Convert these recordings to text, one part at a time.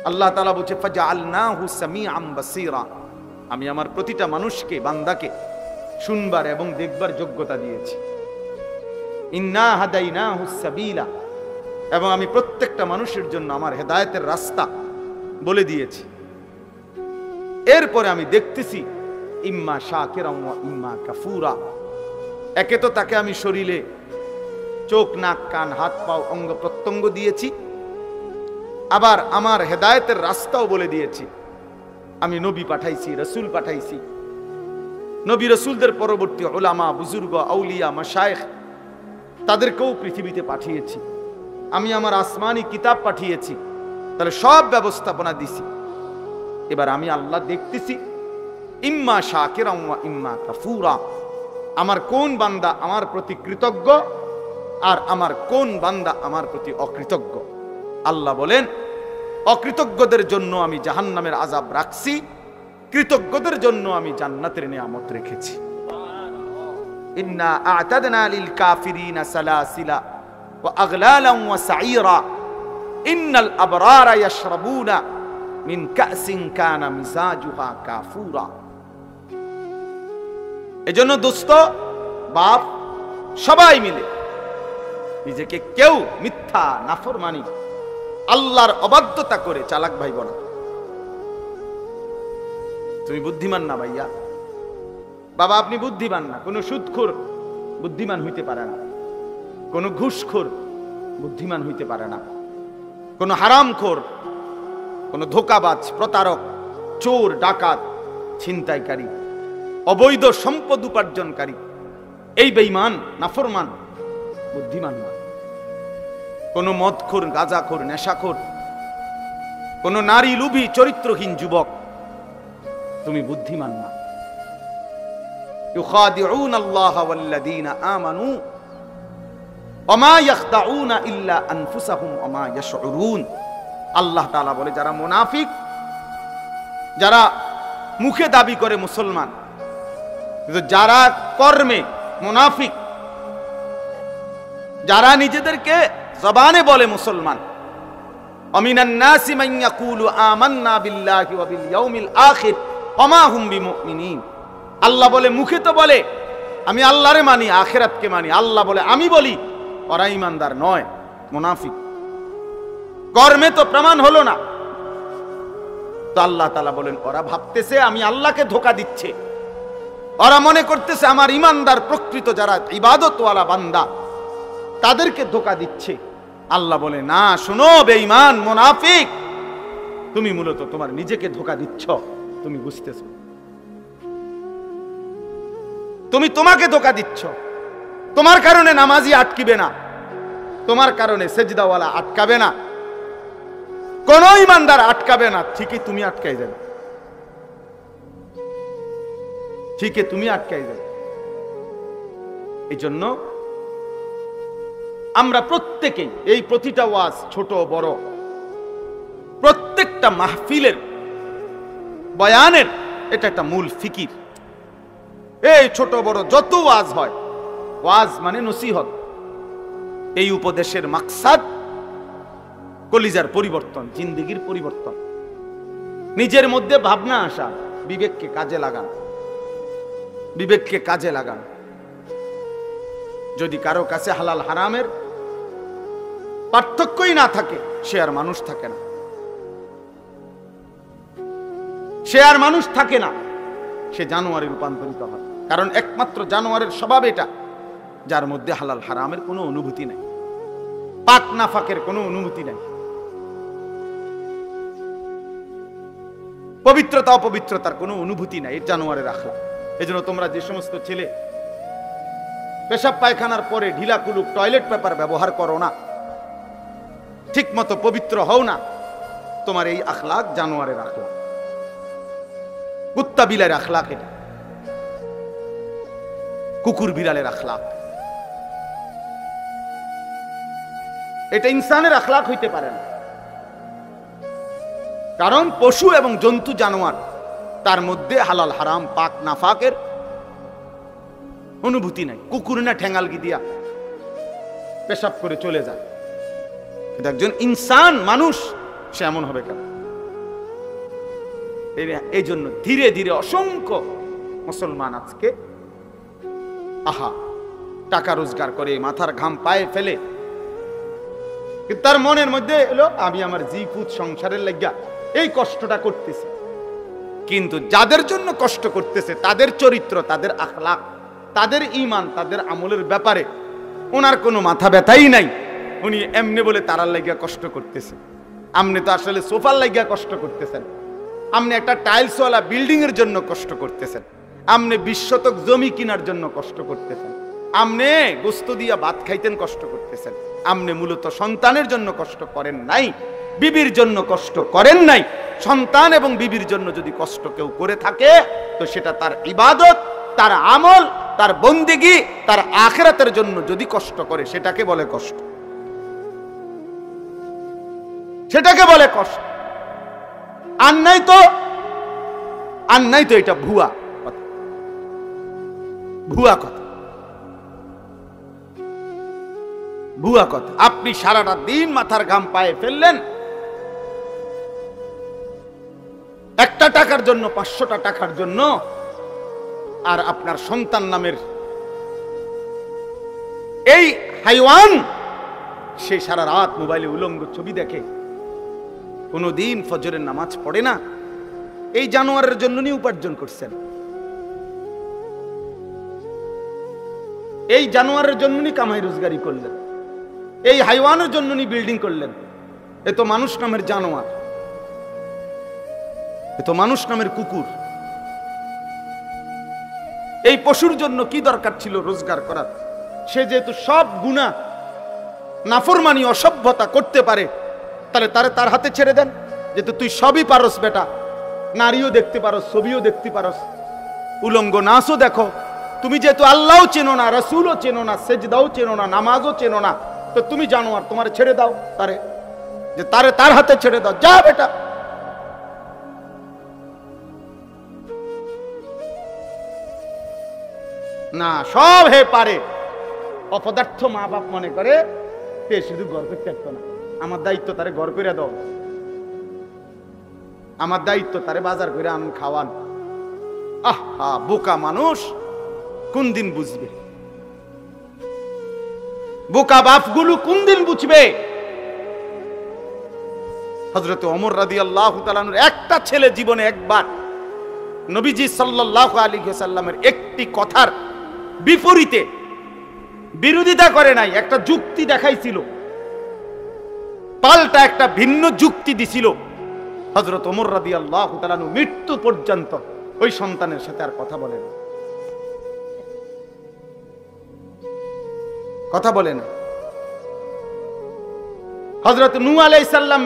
আল্লাহ তাআলা বলছে ফাজআলনাহু সামিআম বাসীরা, আমি আমার প্রতিটা মানুষকে, বান্দাকে শুনবার এবং দেখবার যোগ্যতা দিয়েছি। ইন্না হাদাইনাহু সাবিলা, এবং আমি প্রত্যেকটা মানুষের জন্য আমার হেদায়েতের রাস্তা বলে দিয়েছি। এরপরে আমি দেখতেছি ইম্মা শাকিরান ওয়া ইম্মা কাফুরা, একে তো তাকে আমি শরীরে চোখ, নাক, কান, হাত, পা, অঙ্গ প্রত্যঙ্গ দিয়েছি, আবার আমার হেদায়েতের রাস্তাও বলে দিয়েছি। আমি নবী পাঠাইছি, রসুল পাঠাইছি, নবী রসুলদের পরবর্তী উলামা, বুজুর্গ, আউলিয়া, মাশায়েখ তাদেরকেও পৃথিবীতে পাঠিয়েছি। আমি আমার আসমানি কিতাব পাঠিয়েছি, তাহলে সব ব্যবস্থাপনা দিছি। এবার আমি আল্লাহ দেখতেছি ইম্মা শাকিরান ওয়া ইম্মা কাফুরা, আমার কোন বান্দা আমার প্রতি কৃতজ্ঞ আর আমার কোন বান্দা আমার প্রতি অকৃতজ্ঞ। আল্লাহ বলেন অকৃতজ্ঞদের জন্য আমি জাহান্নামের আযাব রাখছি, কৃতজ্ঞদের জন্য আমি জান্নাতের নিয়ামত রেখেছি। ইন্না আ'তাদনা লিল কাফিরিনা সালাসিলা ওয়া আগলালান ওয়া সাঈরা ইন্নাল আবরারা ইয়াশরাবুনা মিন কাসিন কানা মিজাজুহা কাফুরা। এজন্য দোস্ত, বাপ, সবাই মিলে নিজেকে কেউ মিথ্যা, নাফরমানি, আল্লাহর অবাধ্যতা করে চালাক ভাইব না। তুমি বুদ্ধিমান না ভাইয়া, বাবা আপনি বুদ্ধিমান না। কোন সুদখোর বুদ্ধিমান হইতে পারে না, কোন ঘুষখোর বুদ্ধিমান হইতে পারে না, কোন হারামখোর, কোন ধোঁকাবাজ, প্রতারক, চোর, ডাকাত, ছিনতাইকারী, অবৈধ সম্পদ উপার্জনকারী, এই বেঈমান, নাফরমান বুদ্ধিমান না। কোন মদখোর, গাঁজাখোর, নেশাখোর, কোন নারী লোভী, চরিত্রহীন যুবক, তুমি বুদ্ধিমান না। ইউখাদিউনা আল্লাহ ওয়াল্লাযীনা আমানু ওয়া মা ইয়াখদাউনা ইল্লা আনফুসাহুম ওয়া মা ইয়াশউরুন। আল্লাহ তাআলা বলে যারা মুনাফিক, যারা মুখে দাবি করে মুসলমান কিন্তু যারা কর্মে মুনাফিক, যারা নিজেদেরকে জবানে বলে মুসলমান, আমিনান নাসি মান ইয়াকুলু আমান্না বিল্লাহি ওয়া বিল ইয়াউমিল আখির ওয়া মা হুম বিমুমিনিন। আল্লাহ বলে মুখে তো বলে আমি আল্লাহরে মানি, আখিরাতকে মানি, আল্লাহ বলে আমি বলি, ওরা ঈমানদার নয়, মুনাফিক। কর্মে তো প্রমাণ হলো না। তো আল্লাহ তাআলা বলেন ওরা ভাবতেছে আমি আল্লাহকে ধোঁকা দিচ্ছে, ওরা মনে করতেছে আমার ঈমানদার প্রকৃত যারা ইবাদতওয়ালা বান্দা তাদেরকে ধোঁকা দিচ্ছে। আল্লাহ বলে না, শোনো বেঈমান, মুনাফিক, তুমি মূলত তোমার নিজেকে ধোঁকা দিচ্ছ, তুমি বুঝতেছো? তুমি তোমাকে ধোঁকা দিচ্ছ। তোমার কারণে নামাজি আটকিবে না, তোমার কারণে সেজদাওয়ালা আটকাবে না, কোন ঈমানদার আটকাবে না, ঠিকই তুমি আটকাই যাবে, ঠিকই তুমি আটকাই যাবে। এই জন্য আমরা প্রত্যেকেই এই প্রতিটা ওয়াজ, ছোট বড়, প্রত্যেকটা মাহফিলের বয়ানের এটা একটা মূল ফিকির। এই ছোট বড় যত ওয়াজ হয়, ওয়াজ মানে নসিহত। এই উপদেশের মাকসাদ কলিজার পরিবর্তন, জিন্দেগির পরিবর্তন, নিজের মধ্যে ভাবনা আসা, বিবেককে কাজে লাগান, বিবেককে কাজে লাগান। যদি কারো কাছে হালাল হারামের পার্থক্যই না থাকে, সে আর মানুষ থাকে না, সে আর মানুষ থাকে না, সে জানোয়ারে রূপান্তরিত হয়। কারণ একমাত্র জানোয়ারের স্বভাব এটা, যার মধ্যে হালাল হারামের কোনো অনুভূতি নাই, পাক নাফাকের কোনো অনুভূতি নাই, পবিত্রতা অপবিত্রতার কোনো অনুভূতি নাই, এর জানোয়ারের আখলাক। এই জন্য তোমরা যে সমস্ত ছেলে পেশাব পায়খানার পরে ঢিলা কুলুক টয়লেট পেপার ব্যবহার করো না, ঠিক মতো পবিত্র হও না, তোমার এই আখলাক জানোয়ারের আখলাক, কুত্তা বিলার আখলাক, এটা কুকুর বিড়ালের আখলাক, এটা ইনসানের আখলাক হইতে পারে না। কারণ পশু এবং জন্তু, জানোয়ার, তার মধ্যে হালাল হারাম, পাক নাফাকের অনুভূতি নাই। কুকুর না ঠেঙ্গালগি দিয়া পেশাব করে চলে যায়, কিন্তু একজন ইনসান, মানুষ, সে এমন হবে কেন? এই জন্য ধীরে ধীরে অসংখ্য মুসলমান আজকে টাকা রোজগার করে মাথার ঘাম পায়ে ফেলে, কিন্তু তার মনের মধ্যে এলো আমি আমার জিপুত সংসারের লাগিয়া এই কষ্টটা করতেছি। কিন্তু যাদের জন্য কষ্ট করতেছে তাদের চরিত্র, তাদের আখলাক, তাদের ঈমান, তাদের আমলের ব্যাপারে ওনার কোনো মাথা ব্যথাই নাই। উনি এমনি বলে তারার লাগিয়া কষ্ট করতেছে। আপনি তো আসলে সোফার লাগিয়া কষ্ট করতেছেন, আপনি একটা টাইলসওয়ালা বিল্ডিং এর জন্য কষ্ট করতেছেন, আপনি 20 শতক জমি কেনার জন্য কষ্ট করতেছেন, আপনি গোস্ত দিয়া ভাত খাইতেন কষ্ট করতেছেন। আপনি মূলত সন্তানের জন্য কষ্ট করেন নাই, বিবির জন্য কষ্ট করেন নাই। সন্তান এবং বিবির জন্য যদি কষ্ট কেউ করে থাকে তো সেটা তার ইবাদত, তার আমল, তার বন্দেগী, তার আখিরাতের জন্য যদি কষ্ট করে সেটাকে বলে কষ্ট, সেটাকে বলে কষ্ট। আর নাই তো এটা ভুয়া কথা, ভুয়া কথা, ভুয়া কথা। আপনি সারাটা দিন মাথার ঘাম পায়ে ফেললেন একটা টাকার জন্য, 500টা টাকার জন্য, আর আপনার সন্তান নামের এই হাইওয়ান সে সারা রাত মোবাইলে উলঙ্গ ছবি দেখে, কোনদিন ফজরের নামাজ পড়ে না। এই জানোয়ারের জন্য নি উপার্জন করছেন, এই জানোয়ারের জন্য নি কামাই রোজগারি করলেন, এই হাইওয়ানের জন্য নি বিল্ডিং করলেন। এ তো মানুষ নামের জানোয়ার, এ তো মানুষ নামের কুকুর। এই পশুর জন্য কি দরকার ছিল রোজগার করার? সে যেহেতু সব গুনাহ, নাফরমানি, অসভ্যতা করতে পারে, তাহলে তার হাতে ছেড়ে দেন। যেহেতু তুই সবই পারস বেটা, নারীও দেখতে পারস, ছবিও দেখতে পারস, উলঙ্গ নাচও দেখো, তুমি যেহেতু আল্লাহও চেনো না, রাসূলও চেনো না, সেজদাও চেনো না, নামাজও চেনো না, তো তুমি জানোয়ার, তোমার ছেড়ে দাও তার হাতে ছেড়ে দাও, যা বেটা। না, সব হে পারে। অপদার্থ মা বাপ মনে করে সে শুধু ঘর করতে পারতো না, আমার দায়িত্ব তারে ঘর করে দাও, আমার দায়িত্ব তারে বাজার করে আন খাওয়ান। আহা, বোকা মানুষ কোন দিন বুঝবে? বোকা বাপগুলো কোন দিন বুঝবে? হযরত ওমর রাদিয়াল্লাহু তাআলা আনহুর একটা ছেলে জীবনে একবার নবীজি সাল্লাল্লাহু আলাইহি ওয়াসাল্লামের একটি কথার বিপরীতে বিরোধিতা করে নাই, একটা যুক্তি দেখাইছিল, পাল্টা একটা ভিন্ন যুক্তি দিছিল। হযরত ওমর রাদিয়াল্লাহু তাআলা আনহু মৃত্যু পর্যন্ত ওই সন্তানের সাথে আর কথা বলেন, কথা বলেন। হযরত নূহ আলাইহিস সালাম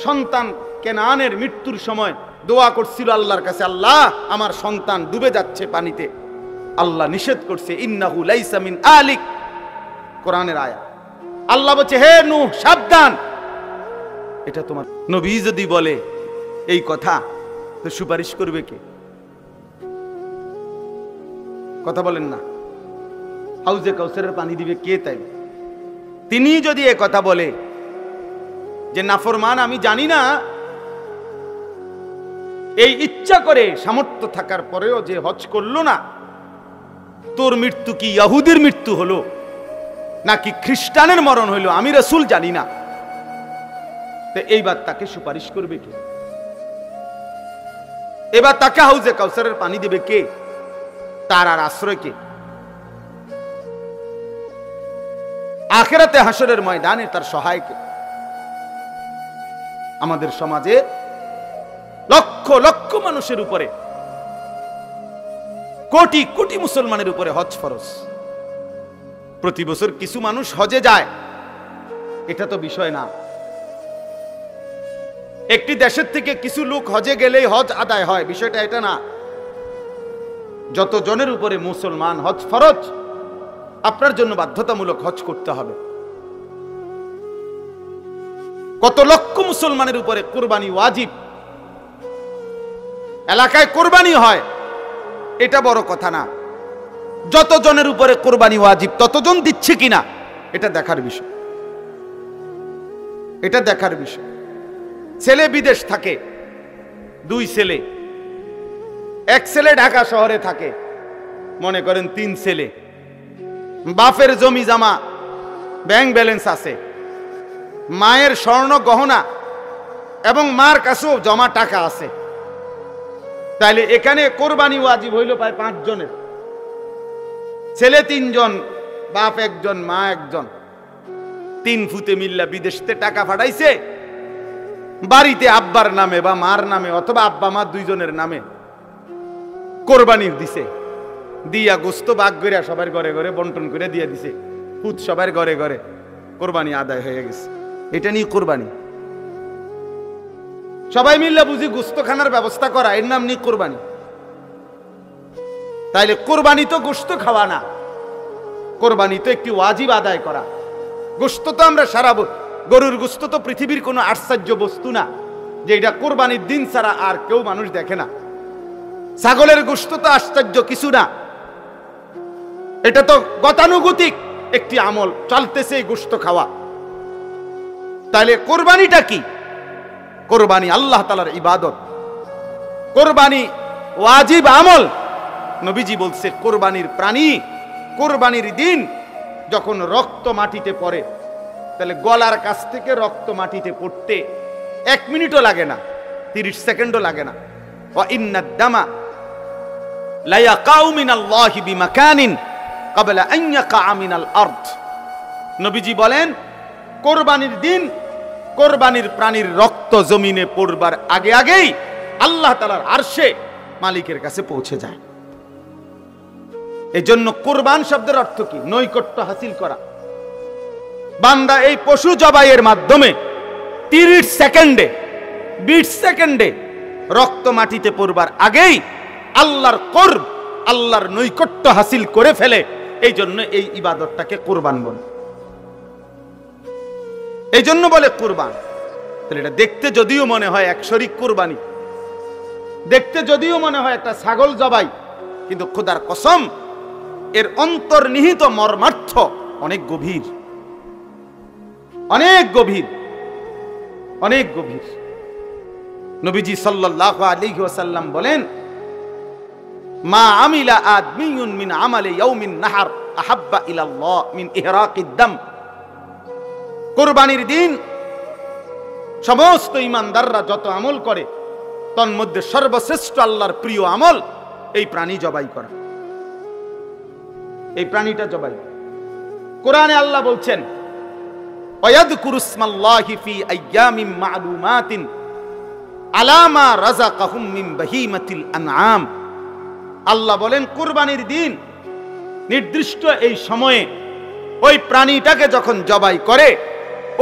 সন্তান কেনানের মৃত্যুর সময় দোয়া করছিল আল্লাহর কাছে, আল্লাহ আমার সন্তান ডুবে যাচ্ছে পানিতে। আল্লাহ নিষেধ করছে, ইন্নাহু লাইসা মিন আলিক, কোরআনের আয়াত। আল্লাহ বলছে, হে নূহ সাবধান, এটা তোমার। নবী যদি বলে এই কথা তো সুপারিশ করবে কে? কথা বলেন না। হাউজে কাউসারের পানি দিবে কে? তাই তিনি যদি এ কথা বলে যে নাফরমান আমি জানি না, এই ইচ্ছা করে সামর্থ্য থাকার পরেও যে হজ করলো না, তোর মৃত্যু কি ইহুদির মৃত্যু হলো নাকি খ্রিস্টানের মরণ হইল, আমি রাসূল জানি না, তো এইবার তাকে সুপারিশ করবে কে? এবার তাকে হাউজে কাউসারের পানি দেবে কে? তার আর আশ্রয় কে? আখিরাতে হাসরের ময়দানে তার সহায় কে? আমাদের সমাজে লক্ষ লক্ষ মানুষের উপরে, কোটি কোটি মুসলমানের উপরে হজ ফরজ। প্রতি বছর কিছু মানুষ হজে যায়, এটা তো বিষয় না। একটি দেশের থেকে কিছু লোক হজে গেলেই হজ আদায় হয়, বিষয়টা এটা না। যত জনের উপরে মুসলমান হজ ফরজ, আপনার জন্য বাধ্যতামূলক হজ করতে হবে। কত লক্ষ মুসলমানের উপরে কুরবানি ওয়াজিব, এলাকায় কুরবানি হয়, এটা বড় কথা না। যত জনের উপরে কুরবানি ওয়াজিব ততজন দিচ্ছে কিনা এটা দেখার বিষয়, এটা দেখার বিষয়। ছেলে বিদেশ থাকে, 2 ছেলে, এক ছেলে ঢাকা শহরে থাকে, মনে করেন 3 ছেলে, বাপের জমি জামা ব্যাংক ব্যালেন্স আছে, মায়ের স্বর্ণ গহনা এবং মার কাছেও জমা টাকা আছে, তাইলে এখানে কোরবানি ওয়াজিব হইল প্রায় 5 জনের। ছেলে 3 জন, বাপ 1 জন, মা 1 জন, 3 ফুতে মিল্লা বিদেশতে টাকা পাঠাইছে, বাড়িতে আব্বার নামে বা মার নামে অথবা আব্বা মা 2 জনের নামে কোরবানির দিছে, দিয়া গোস্ত ভাগ করে সবার ঘরে ঘরে বন্টন করে দিয়ে দিছে, পুত সবার ঘরে ঘরে, কোরবানি আদায় হয়ে গেছে। এটা নিয়ে কোরবানি, সবাই মিল্লা বুঝি গোস্ত খানার ব্যবস্থা করা, এর নাম নিয়ে কোরবানি। তাইলে কোরবানি তো গোস্ত খাওয়া না, কোরবানি তো একটি ওয়াজিব আদায় করা। গোস্ত তো আমরা সারা, গরুর গোস্ত তো পৃথিবীর কোনো আশ্চর্য বস্তু না যে এটা কোরবানির দিন ছাড়া আর কেউ মানুষ দেখে না। ছাগলের গোস্ত তো আশ্চর্য কিছু না, এটা তো গতানুগতিক একটি আমল, চলতেছে এই গোস্ত খাওয়া। তাহলে কোরবানিটা কি? কোরবানি আল্লাহ তাআলার ইবাদত, কোরবানি ওয়াজিব আমল। নবীজি বলছে কোরবানির প্রাণী কোরবানির দিন যখন রক্ত মাটিতে পড়ে, তাহলে গলার কাছ থেকে রক্ত মাটিতে পড়তে 1 মিনিটও লাগে না, 30 সেকেন্ডও লাগে না। ওয়া ইন্নাদ দামা লা ইয়াকাউ মিনাল্লাহি বিমাকানিন ক্বাবলা আন ইয়াকা মিনাল আরদ। নবীজি বলেন কোরবানির দিন কোরবানির প্রাণীর রক্ত জমিনে পড়বার আগে আগেই আল্লাহ তাআলার আরশে মালিকের কাছে পৌঁছে যায়। এজন্য কোরবান শব্দের অর্থ কি? নৈকট্য হাসিল করা। বান্দা এই পশু জবাইয়ের মাধ্যমে 30 সেকেন্ডে 20 সেকেন্ডে রক্ত মাটিতে পড়বার আগেই আল্লাহর কোরব, আল্লাহর নৈকট্য হাসিল করে ফেলে। এই জন্য এই ইবাদতটাকে কোরবান বলে, এই জন্য বলে কোরবান। তাহলে এটা দেখতে যদিও মনে হয় এক শরীক কোরবানি, দেখতে যদিও মনে হয় একটা ছাগল জবাই, কিন্তু খোদার কসম এর অন্তর্নিহিত মর্মার্থ অনেক গভীর, অনেক গভীর, অনেক গভীর। নবীজি সাল্লাল্লাহু আলাইহি ওয়াসাল্লাম বলেন মা আমিলা আদমিয়ুন মিন আমালি ইয়াউমিন নাহর আহাব্বা ইলাল্লাহ মিন ইহরাকিদ দাম। কুরবানির দিন সমস্ত ঈমানদাররা যত আমল করে তন মধ্যে সর্বশ্রেষ্ঠ আল্লাহর প্রিয় আমল এই প্রাণী জবাই করা, এই প্রাণীটা জবাই। কোরআনে আল্লাহ বলছেন ওয়ায়াযকুরুসমাল্লাহি ফি আইয়ামিম মা'লুমাতিন আলা মা রাযাকাহুম মিন বাহিমাতিল আনআম। আল্লাহ বলেন কুরবানির দিন নির্দিষ্ট এই সময়ে ওই প্রাণীটাকে যখন জবাই করে,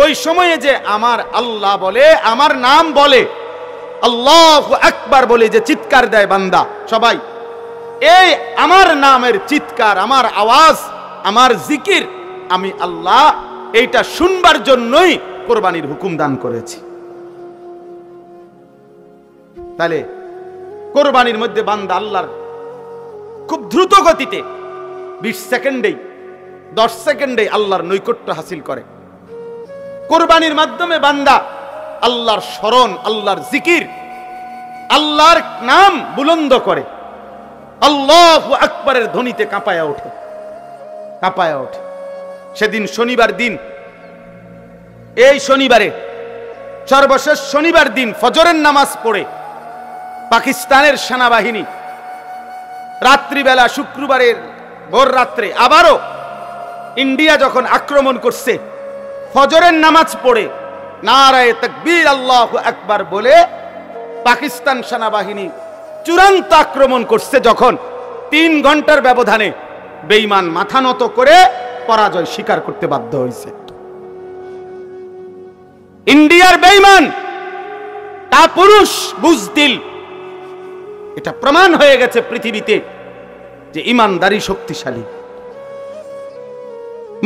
ওই সময়ে যে আমার আল্লাহ বলে, আমার নাম বলে, আল্লাহু আকবার বলে যে চিৎকার দেয় বান্দা সবাই, এই আমার নামের চিৎকার, আমার আওয়াজ, আমার জিকির আমি আল্লাহ এইটা শুনবার জন্যই কোরবানির হুকুম দান করেছি। তাহলে কোরবানির মধ্যে বান্দা আল্লাহর খুব দ্রুত গতিতে 20 সেকেন্ডেই 10 সেকেন্ডেই আল্লাহর নৈকট্য হাসিল করে। কোরবানির মাধ্যমে বান্দা আল্লাহর স্মরণ, আল্লাহর জিকির, আল্লাহর নাম বুলন্দ করে, আল্লাহু আকবারের ধ্বনিতে কাঁপায়া ওঠে, কাঁপায়া ওঠে। সেদিন শনিবার দিন, এই শনিবারে সর্বশেষ শনিবার দিন ফজরের নামাজ পড়ে পাকিস্তানের সেনাবাহিনী রাত্রিবেলা শুক্রবারের ভোর রাত্রে আবারও ইন্ডিয়া যখন আক্রমণ করছে, ফজরের নামাজ পড়ে নারায়ে তাকবীর আল্লাহু আকবার বলে পাকিস্তান সেনাবাহিনী চূড়ান্ত আক্রমণ করছে, যখন 3 ঘন্টার ব্যবধানে বেঈমান মাথা নত করে পরাজয় স্বীকার করতে বাধ্য হয়েছে। ইন্ডিয়ার বেঈমান কাপুরুষ বুজদিল, এটা প্রমাণ হয়ে গেছে পৃথিবীতে যে ইমানদারি শক্তিশালী,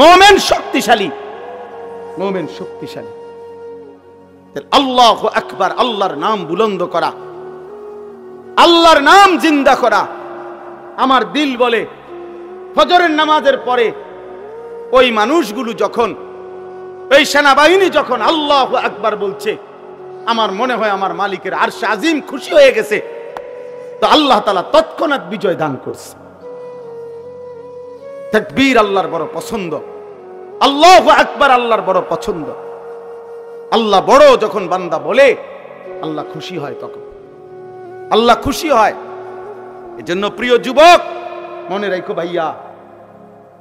মুমিন শক্তিশালী, মুমিন শক্তিশালী। আল্লাহু আকবার, আল্লাহর নাম বুলন্দ করা, আল্লাহর নাম জিন্দা করা। আমার দিল বলে ফজরের নামাজের পরে ওই মানুষগুলো যখন, ওই সেনাবাহিনী যখন আল্লাহু আকবার বলছে, আমার মনে হয় আমার মালিকের আরশে আজিম খুশি হয়ে গেছে, তো আল্লাহ তাআলা তৎক্ষণাৎ বিজয় দান করছে। তাকবীর আল্লাহর বড় পছন্দ, আল্লাহু আকবার আল্লাহর বড় পছন্দ। আল্লাহ বড় যখন বান্দা বলে আল্লাহ খুশি হয়, তখন আল্লাহ খুশি হয়। এজন্য প্রিয় যুবক, মনে রাখো ভাইয়া,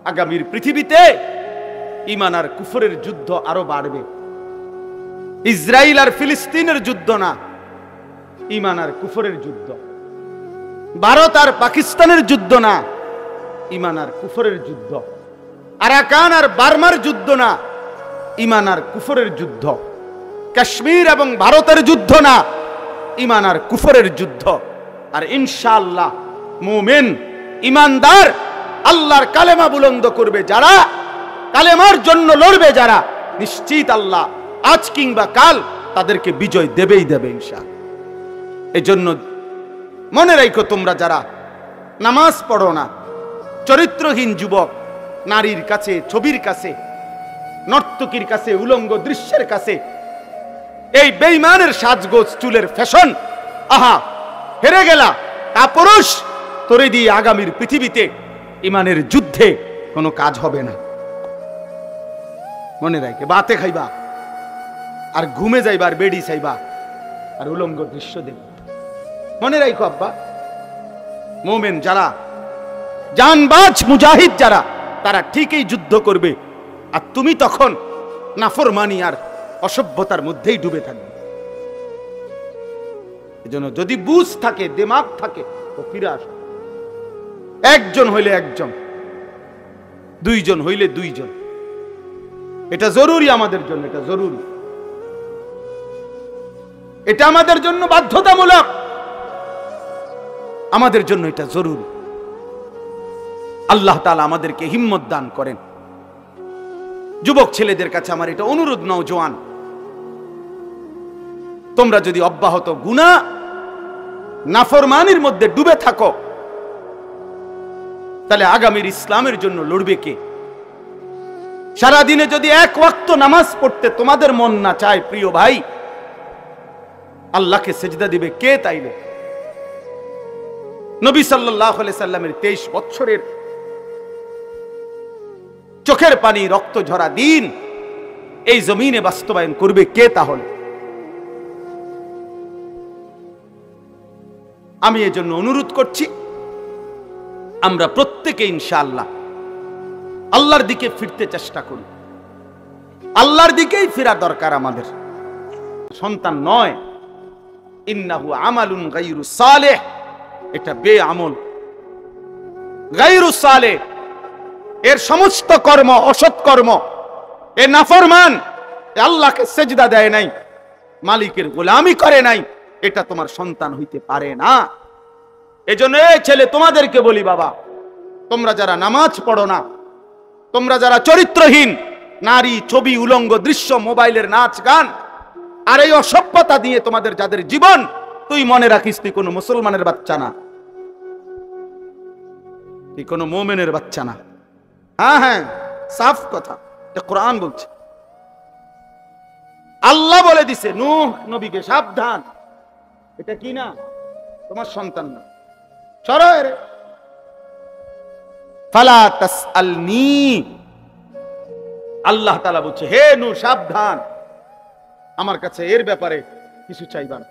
আগামীর পৃথিবীতে ঈমান আর কুফরের যুদ্ধ আরো বাড়বে। ইসরায়েল আর ফিলিস্তিনের যুদ্ধ না, ঈমান আর কুফরের যুদ্ধ। ভারত আর পাকিস্তানের যুদ্ধ না, ঈমান আর কুফরের যুদ্ধ। আরাকান আর বার্মার যুদ্ধ না, ঈমান আর কুফরের যুদ্ধ। কাশ্মীর এবং ভারতের যুদ্ধ না, ঈমান আর কুফরের যুদ্ধ। আর ইনশাআল্লাহ মুমিন ঈমানদার আল্লাহর কালেমা বুলন্দ করবে যারা, কালেমার জন্য লড়বে যারা, নিশ্চিত আল্লাহ আজ কিংবা কাল তাদেরকে বিজয় দেবেই দেবে ইনশাআল্লাহ। এজন্য মনে রাখো, তোমরা যারা নামাজ পড়ো না, চরিত্রহীন যুবক, নারীর কাছে, ছবির কাছে, নর্তকীর কাছে, উলঙ্গ দৃশ্যের কাছে, এই বেঈমানের সাজগোজ, চুলের ফ্যাশন, আহা হেরে গেলা কাপুরুষ, তোরে দিয়ে আগামীর পৃথিবীতে ঈমানের যুদ্ধে কোনো কাজ হবে না। মনে রাখে, বাতে খাইবা আর ঘুমে যাইবা আর বেডি চাইবা আর উলঙ্গ দৃশ্য দেখবা। মনে রাখো আব্বা, মুমিন যারা, জানবাজ মুজাহিদ যারা, তারা ঠিকই যুদ্ধ করবে, আর তুমি তখন নাফরমানি আর অসভ্যতার মধ্যেই ডুবে থাকবে। এজন্য যদি বুঝ থাকে, দিমাগ থাকে, তো ফিরে আসো। একজন হইলে একজন, দুইজন হইলে দুইজন, এটা জরুরি আমাদের জন্য, এটা জরুরি, এটা আমাদের জন্য বাধ্যতামূলক, আমাদের জন্য এটা জরুরি। আল্লাহ তাআলা আমাদেরকে হিম্মত দান করেন। যুবক ছেলেদের কাছে আমার এটা অনুরোধ, নওজোয়ান, তোমরা যদি অব্যাহত গুনাহ নাফরমানির মধ্যে ডুবে থাকো, তাহলে আগামীর ইসলামের জন্য লড়বে কে? সারাদিনে যদি এক ওয়াক্ত নামাজ পড়তে তোমাদের মন না চায়, প্রিয় ভাই, আল্লাহকে সেজদা দিবে কে? তাইলে নবী সাল্লাল্লাহু আলাইহি সাল্লামের 23 বছরের চোখের পানি, রক্ত ঝরা দিন এই জমিনে বাস্তবায়ন করবে কে? তাহলে আমি এজন্য অনুরোধ করছি, আমরা প্রত্যেকে ইনশাআল্লাহ আল্লাহর দিকে ফিরতে চেষ্টা করি। আল্লাহর দিকেই ফেরা দরকার আমাদের। সন্তান নয়, ইন্নাহু আমালুন গায়রু সালেহ, এটা বেআমল, গায়রু সালেহ, এর সমস্ত কর্ম অসৎ কর্ম, এ নাফরমান, এ আল্লাহকে সেজদা দেয় নাই, মালিকের গোলামি করে নাই, এটা তোমার সন্তান হইতে পারে না। এজন্য এই ছেলে তোমাদেরকে বলি, বাবা, তোমরা যারা নামাজ পড়ো না, তোমরা যারা চরিত্রহীন, নারী, ছবি, উলঙ্গ দৃশ্য, মোবাইলের নাচ গান আর এই অসভ্যতা দিয়ে তোমাদের যাদের জীবন, তুই মনে রাখিস তুই কোনো মুসলমানের বাচ্চা না, তুই কোনো মুমিনের বাচ্চা না। হ্যাঁ হ্যাঁ, সাফ কথা, এটা কোরআন বলছে। আল্লাহ বলে দিছে নূহ নবীকে, সাবধান, এটা কি না তোমার সন্তান না, সরো এরে, ফালা তাসআলনি। আল্লাহ তাআলা বলছে, হে নূহ সাবধান, আমার কাছে এর ব্যাপারে কিছু চাইবা না,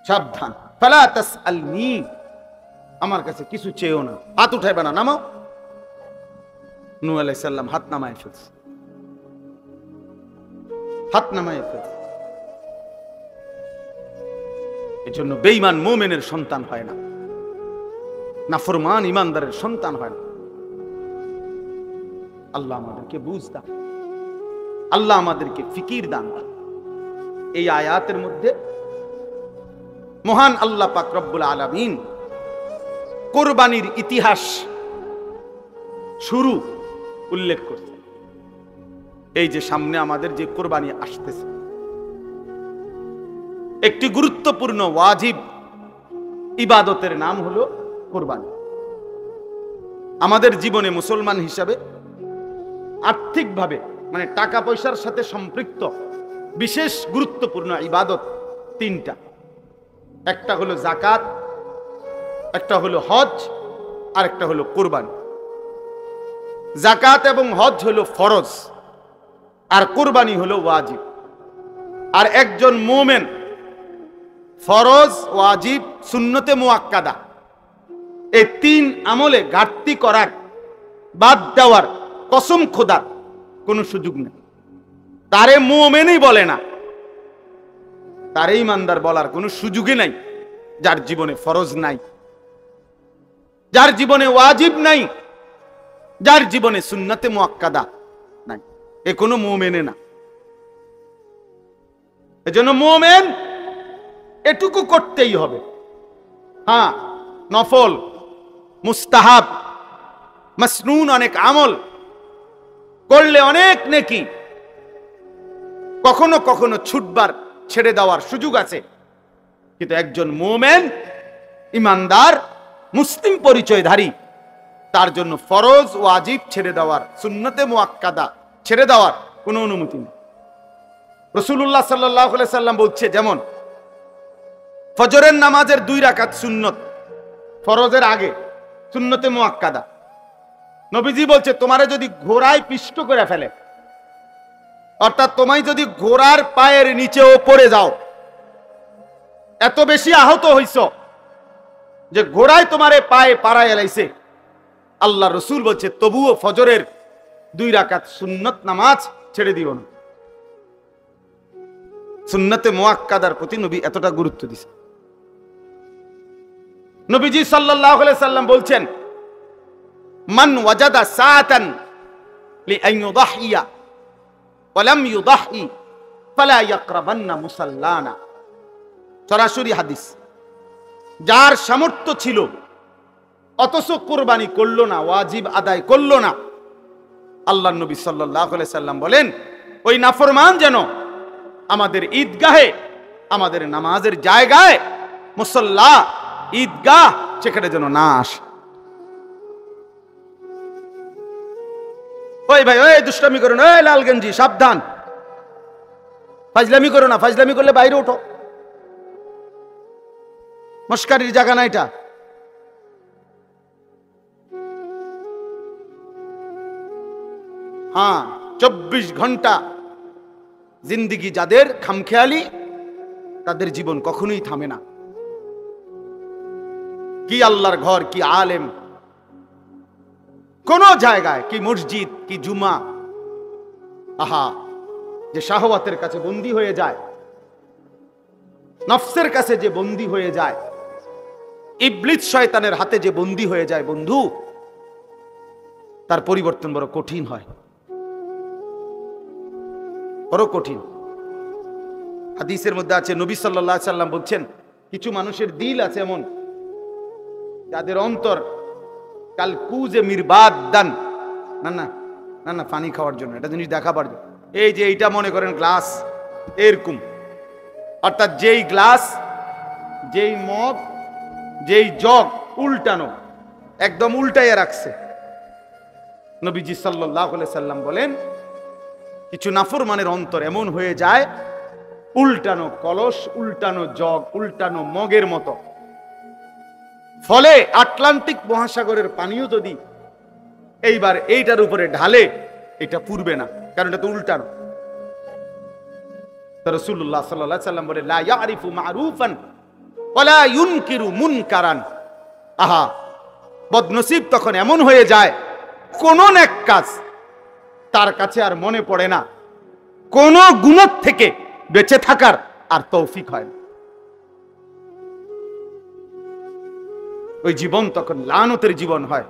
সাবধান, ফালা তাসআলনি, আমার কাছে কিছু চেয়েও না, হাত উঠাইবা না, নামাও। নূহ আলাইহিস সালাম হাত নামায় ফেলছে, হাত নামায় ফেলছে। এজন্য বেঈমান মুমিনের সন্তান হয় না, নাফরমান ইমানদারের সন্তান হয় না। আল্লাহ আমাদেরকে বুঝ দান, আল্লাহ আমাদেরকে ফিকির দান। এই আয়াতের মধ্যে মহান আল্লাহ পাক রব্বুল আলামিন কুরবানির ইতিহাস শুরু উল্লেখ করছে। এই যে সামনে আমাদের যে কুরবানি আসতেছে, একটি গুরুত্বপূর্ণ ওয়াজিব ইবাদতের নাম হলো কুরবানি। আমাদের জীবনে মুসলমান হিসাবে আর্থিকভাবে, মানে টাকা পয়সার সাথে সম্পৃক্ত বিশেষ গুরুত্বপূর্ণ ইবাদত তিনটা। একটা হলো যাকাত, একটা হলো হজ, আর একটা হলো কুরবানি। যাকাত এবং হজ হলো ফরজ, আর কুরবানি হলো ওয়াজিব। আর একজন মুমিন ফরজ, ওয়াজিব, সুন্নতে মুআক্কাদা এই তিন আমলে ঘাটতি করার, বাদ দেওয়ার কসম খোদার কোনো সুযোগ নেই। তারে মুমিনই বলে না, তারে ইমানদার বলার কোনো সুযোগই নাই যার জীবনে ফরজ নাই, যার জীবনে ওয়াজিব নাই, যার জীবনে সুন্নতে মুআক্কাদা নাই। এ কোনো মুমিনে না। এজন্য মুমিন এটুকু করতেই হবে। হ্যাঁ, নফল, মুস্তাহাব, মাসনুন অনেক আমল করলে অনেক নেকি, কখনো কখনো ছুটবার, ছেড়ে দেওয়ার সুযোগ আছে। কিন্তু একজন মুমিন, ইমানদার, মুসলিম পরিচয়ধারী, তার জন্য ফরজ, ওয়াজিব ছেড়ে দেওয়ার, সুন্নতে মুআক্কাদা ছেড়ে দেওয়ার কোনো অনুমতি নেই। রাসূলুল্লাহ সাল্লাল্লাহু আলাইহি সাল্লাম বলছে, যেমন ফজরের নামাজের 2 রাকাত সুন্নত, ফরজের আগে, সুন্নতে মুআক্কাদা। নবীজি বলছে, তোমারে যদি ঘোড়ায় পিষ্ট করে ফেলে, অর্থাৎ তোমায় যদি ঘোড়ার পায়ের নিচেও পড়ে যাও, এত বেশি আহত হইছ যে ঘোড়ায় তোমারে পায়ে পাড়ায় এলাইছে, আল্লাহ রসুল বলছে তবুও ফজরের 2 রাকাত সুন্নত নামাজ ছেড়ে দিও না। সুন্নতে মুআক্কাদার প্রতি নবী এতটা গুরুত্ব দিয়েছে। নবীজি সাল্লাল্লাহু আলাইহি সাল্লাম বলছেন, মান ওয়াজাদা সাআতান লিআন ইউদাহিয়া ওয়া লাম ইউদাহি ফালা ইয়াকরাবান্না মুসাল্লানা। সরাসরি হাদিস। যার সামর্থ্য ছিল অথচ কুরবানি করলো না, ওয়াজিব আদায় করলো না, আল্লাহর নবী সাল্লাল্লাহু আলাইহি সাল্লাম বলেন, ওই নাফরমান যেন আমাদের ঈদগাহে, আমাদের নামাজের জায়গায়, মুসল্লা, ঈদগাহ, সেখানে যেন না আসে। ওই ভাই, ওই দুষ্টামি করো না, ওই লাল গেঞ্জি, সাবধান, ফাজলামি করো না, ফাজলামি করলে বাইরে ওঠো, মস্কারির জায়গা না এটা। হ্যাঁ, 24 ঘন্টা জিন্দিগি যাদের খামখেয়ালি, তাদের জীবন কখনোই থামে না। কি আল্লাহর ঘর, কি আলেম, কোন জায়গায়, কি মসজিদ, কি জুমা, আহা, যে শাহওয়াতের কাছে বন্দী হয়ে যায়, নফসের কাছে যে বন্দী হয়ে যায়, ইবলিস শয়তানের হাতে যে বন্দী হয়ে যায়, বন্ধু, তার পরিবর্তন বড় কঠিন হয়, বড় কঠিন। হাদিসের মধ্যে আছে, নবী সাল্লাল্লাহু আলাইহি সাল্লাম বলছেন, কিছু মানুষের দিল আছে এমন, যাদের অন্তর কাল কুজে মিরবাদান, না না না না, পানি খাওয়ার জন্য, এটা জিনিস দেখাবার জন্য। এই যে এইটা মনে করেন গ্লাস, এরকম, অর্থাৎ যেই গ্লাস, যেই মগ, যেই জগ উল্টানো, একদম উল্টাইয়া রাখছে। নবীজি সাল্লাল্লাহু আলাইহি সাল্লাম বলেন, কিছু নাফরমানের অন্তর এমন হয়ে যায়, উল্টানো কলস, উল্টানো জগ, উল্টানো মগের মতো। ফলে আটলান্টিক মহাসাগরের পানিও যদি এইবার এইটার উপরে ঢালে, এটা পুরবে না, কারণ এটা তো উল্টানো। রাসূলুল্লাহ সাল্লাল্লাহু আলাইহি সাল্লাম বলে, লা ইয়ারিফু মারুফান ওয়া লা ইউনকিরু মুনকারান। আহা, বদনসিব তখন এমন হয়ে যায়, কোন নেক কাজ তার কাছে আর মনে পড়ে না, কোন গুনাহ থেকে বেঁচে থাকার আর তৌফিক হয় না। ওই জীবন তখন লানতের জীবন হয়।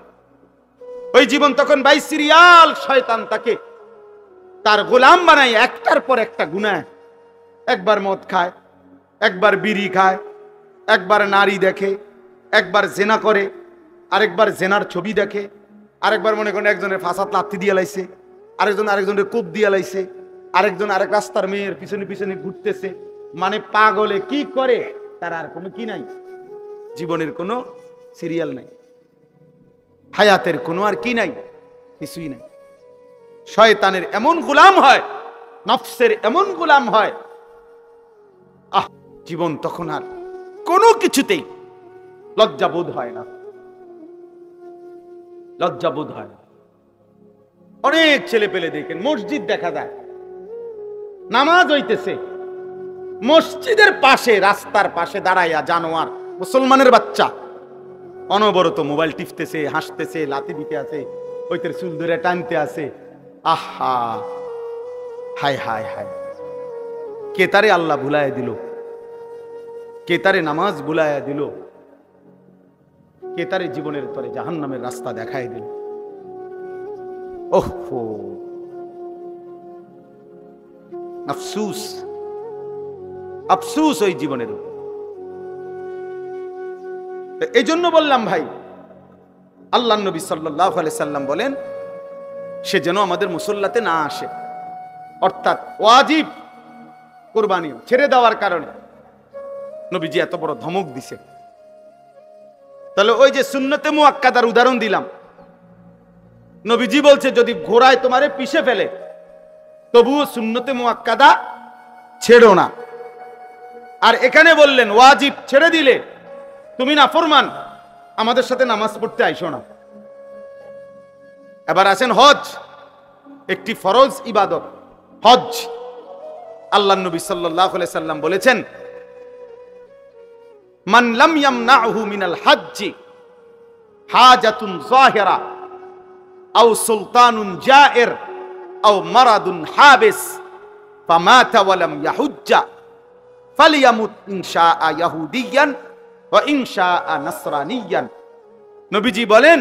ওই জীবন তখন বাই সিরিয়াল শয়তান তাকে তার গোলাম বানায়, একটার পর একটা গুনাহ। একবার মদ খায়, একবার বিড়ি খায়, একবার নারী দেখে, একবার জেনা করে, আরেকবার জেনার ছবি দেখে, আরেকবার মনে করেন একজনের ফাঁসাত লাথি দিয়ে লাইছে, আরেকজনের কূপ দিয়ে লাইছে, আরেকজন আরেক রাস্তার মেয়ের পিছনে পিছনে ঘুরতেছে। মানে পাগলে কি করে তার আর কোনো কি নাই, জীবনের কোনো সিরিয়াল নাই, হায়াতের কোনো আর কি নাই, কিছুই নাই। শয়তানের এমন গোলাম হয়, নফসের এমন গোলাম হয়, জীবন তখন আর কোনো কিছুতেই লজ্জাবোধ হয় না, লজ্জাবোধ হয় না। অনেক ছেলে পেলে দেখেন, মসজিদ দেখা যায়, নামাজ হইতেছে, মসজিদের পাশে রাস্তার পাশে দাঁড়াইয়া জানোয়ার মুসলমানের বাচ্চা অনবরত মোবাইল টিপতেছে, হাসতেছে, লাথি দিতে আছে, ওইটার চুল ধরে টানতে আছে। আহা, হায় হায় হায়, কে তারে আল্লাহ ভুলাইয়া দিল, কে তারে নামাজ ভুলাইয়া দিল, কে তারে জীবনের তরে জাহান্নামের রাস্তা দেখাই দিল। ওহো, আফসুস, আফসুস ওই জীবনের উপর। এই জন্য বললাম ভাই, আল্লাহ নবী সাল্লাল্লাহু আলাইহি সাল্লাম বলেন সে যেন আমাদের মুসল্লাতে না আসে, অর্থাৎ ওয়াজিব কুরবানি ছেড়ে দেওয়ার কারণে নবীজি এত বড় ধমক দিছে। তাহলে ওই যে সুন্নতে মুআক্কাদার উদাহরণ দিলাম, নবীজি বলছে যদি ঘোড়ায় তোমারে পিষে ফেলে তবুও সুন্নতে মুআক্কাদা ছেড়ো না। আর এখানে বললেন ওয়াজিব ছেড়ে দিলে তুমি নাফরমান, আমাদের সাথে নামাজ পড়তে আইসো না। এবার আছেন হজ, একটি ফরজ ইবাদত হজ। আল্লাহ নবী সাল্লাল্লাহু আলাইহি সাল্লাম বলেছেন মান লাম ইয়ামনাহু মিনাল হজ্জি হাজাতুন যাহিরা আও সুলতানুন জায়ের আও মারাদুন হাবিস ফামাতা ওয়া লাম ইয়াহুজ্জা ফালিয়ামুত ইনশাআ ইয়াহুদিয়ান ওয়া ইনশাআ নাসরানিয়ান। নবীজি বলেন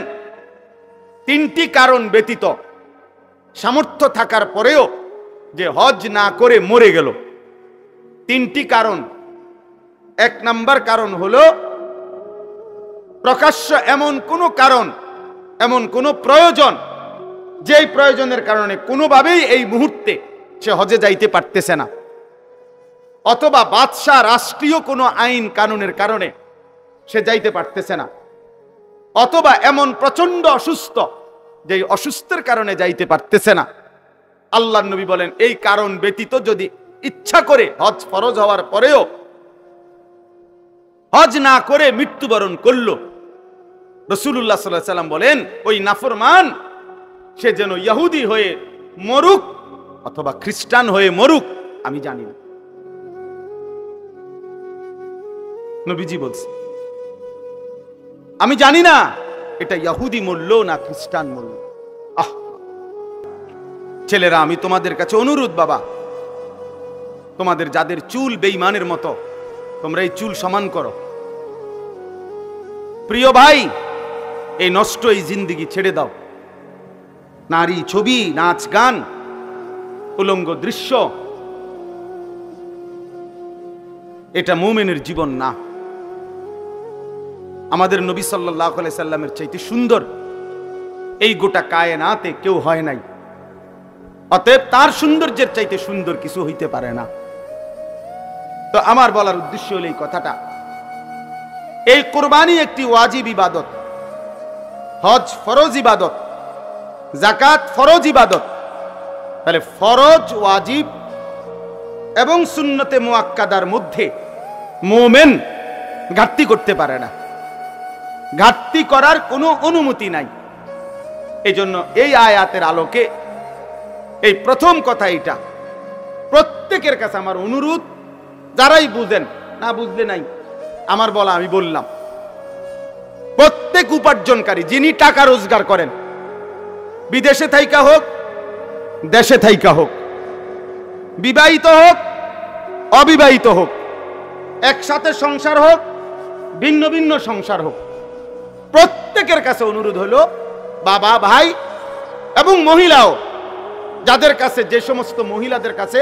তিনটি কারণ ব্যতীত সামর্থ্য থাকার পরেও যে হজ না করে মরে গেল, তিনটি কারণ। এক নাম্বার কারণ হলো প্রকাশ্য এমন কোনো কারণ, এমন কোনো প্রয়োজন, যেই প্রয়োজনের কারণে কোনোভাবেই এই মুহূর্তে সে হজে যাইতে পারতেছে না, অথবা বাদশাহ রাষ্ট্রীয় কোনো আইন কানুনের কারণে সে যাইতে পারতেছে না, অথবা এমন প্রচন্ড অসুস্থ যে অসুস্থের কারণে যাইতে পারতেছে না। আল্লাহর নবী বলেন এই কারণ ব্যতীত যদি ইচ্ছা করে হজ ফরজ হওয়ার পরেও হজ না করে মৃত্যুবরণ করল, রাসূলুল্লাহ সাল্লাল্লাহু আলাইহি সাল্লাম বলেন ওই নাফরমান সে যেন ইহুদি হয়ে মরুক অথবা খ্রিস্টান হয়ে মরুক, আমি জানি না। নবীজি বলছে আমি জানি না এটা ইহুদি মরল না খ্রিস্টান মরল। ছেলেরা, আমি তোমাদের কাছে অনুরোধ, বাবা তোমাদের যাদের চুল বেঈমানের মতো, তোমরা এই চুল সমান করো। প্রিয় ভাই, এই নষ্ট এই জিন্দেগি ছেড়ে দাও। নারী, ছবি, নাচ, গান, উলঙ্গ দৃশ্য, এটা মুমিনের জীবন না। আমাদের নবী সাল্লাল্লাহু আলাইহি সাল্লামের চাইতে সুন্দর এই গোটা কায়নাতে কেউ হয় নাই, অতএব তার সৌন্দর্যের চাইতে সুন্দর কিছু হইতে পারে না। তো আমার বলার উদ্দেশ্য হলো এই কথাটা, এই কুরবানি একটি ওয়াজিব ইবাদত, হজ ফরজ ইবাদত, যাকাত ফরজ ইবাদত। তাহলে ফরজ, ওয়াজিব এবং সুন্নতে মুআক্কাদার মধ্যে মুমিন ঘাটতি করতে পারে না, ঘাটতি করার কোনো অনুমতি নাই। এই জন্য এই আয়াতের আলোকে এই প্রথম কথা, এটা প্রত্যেকের কাছে আমার অনুরোধ, যারাই বুঝেন, না বুঝলে নাই, আমার বলা আমি বললাম, প্রত্যেক উপার্জনকারী যিনি টাকা রোজগার করেন, বিদেশে থাইকা হোক দেশে থাইকা হোক, বিবাহিত হোক অবিবাহিত হোক, একসাথে সংসার হোক ভিন্ন ভিন্ন সংসার হোক, প্রত্যেকের কাছে অনুরোধ হলো, বাবা, ভাই এবং মহিলাও, যাদের কাছে, যে সমস্ত মহিলাদের কাছে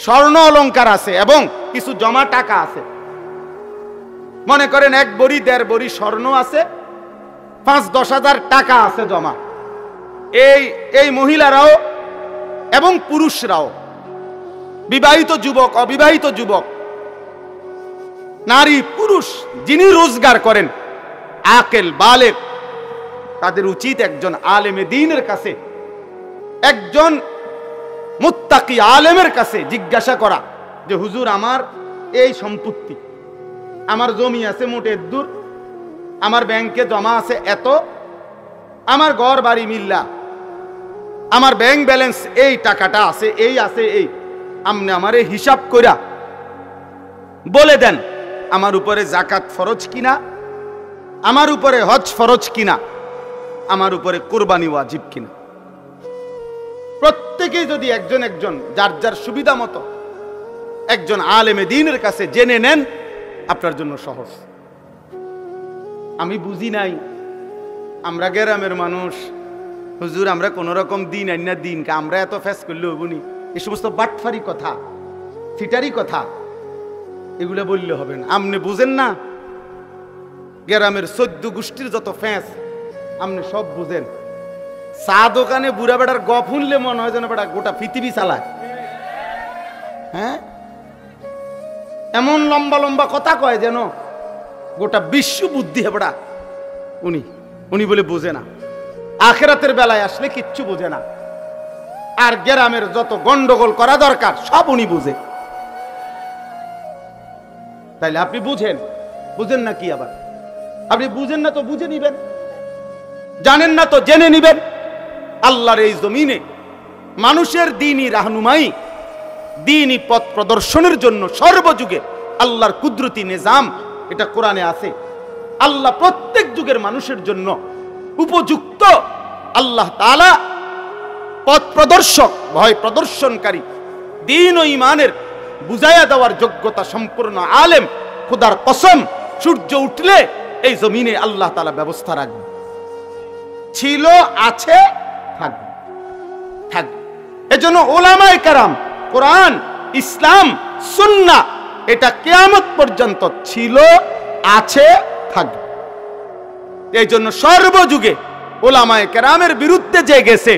স্বর্ণ অলংকার আছে এবং কিছু জমা টাকা আছে, মনে করেন 1 বড়ি 1.5 বড়ি স্বর্ণ আছে, 5-10 হাজার টাকা আছে জমা, এই মহিলারাও এবং পুরুষরাও, বিবাহিত যুবক অবিবাহিত যুবক, নারী পুরুষ, যিনি রোজগার করেন, আকেল বালেগ, তাদের উচিত একজন আলেমে দ্বীনের কাছে, একজন মুত্তাকি আলেমের কাছে জিজ্ঞাসা করা যে হুজুর আমার এই সম্পত্তি, আমার জমি আছে মোটে দূর, আমার ব্যাংকে জমা আছে এত, আমার ঘর বাড়ি মিল্লা, আমার ব্যাংক ব্যালেন্স এই টাকাটা আছে, এই আছে, এই আপনি আমারে হিসাব কইরা বলে দেন আমার উপরে যাকাত ফরজ কিনা, আমার উপরে হজ ফরজ কিনা, আমার উপরে কুরবানি ওয়াজিব কিনা। প্রত্যেকেই যদি একজন একজন যার যার সুবিধা মতো একজন আলেমে দ্বীনের কাছে জেনে নেন, আপনার জন্য সহজ। আমি বুঝি নাই, আমরা গ্রামের মানুষ, হুজুর আমরা কোন রকম দিন আইনা দিন আমরা এত ফেস করলে হবনি, এই সমস্ত বাটফারি কথা, ফিটারি কথা এগুলো বললে হবে না। আপনি বুঝেন না, গ্রামের 14 গোষ্ঠীর যত ফ্যাঁস আপনি সব বুঝেন। চা দোকানে বুড়া বেটার গপ শুনলে মনে হয় যেন বেটা গোটা পৃথিবী চালায়। হ্যাঁ, এমন লম্বা লম্বা কথা কয় যেন গোটা বিশ্ব বুদ্ধি হেবড়া। উনি বলে বোঝে না, আখেরাতের বেলায় আসলে কিচ্ছু বোঝে না। আর গ্রামের যত গন্ডগোল করা দরকার সব উনি বুঝে। তাইলে আপনি বুঝেন না কি? আবার আপনি বুঝেন না তো বুঝে নিবেন, জানেন না তো জেনে নিবেন। আল্লাহর এই জমিনে মানুষের দ্বীনি রাহনুমাই, দ্বীনি পথ প্রদর্শনের জন্য সর্বযুগে আল্লাহর কুদরতি নিজাম, এটা কোরআনে আছে। আল্লাহ প্রত্যেক যুগের মানুষের জন্য উপযুক্ত আল্লাহ তাআলা পথ প্রদর্শক, ভয় প্রদর্শনকারী, দ্বীন ও ঈমানের বুঝাইয়া দেওয়ার যোগ্যতা সম্পূর্ণ আলেম। খোদার কসম, সূর্য উঠলে এই জমিনে আল্লাহ তাআলা ব্যবস্থা রাখবে। ছিল, আছে, থাকবে। এজন্য উলামায়ে কেরাম, কোরআন, ইসলাম, সুন্নাহ এটা কিয়ামত পর্যন্ত ছিল, আছে, থাকবে। এই জন্য সর্বযুগে উলামায়ে কেরামের বিরুদ্ধে যে গেছে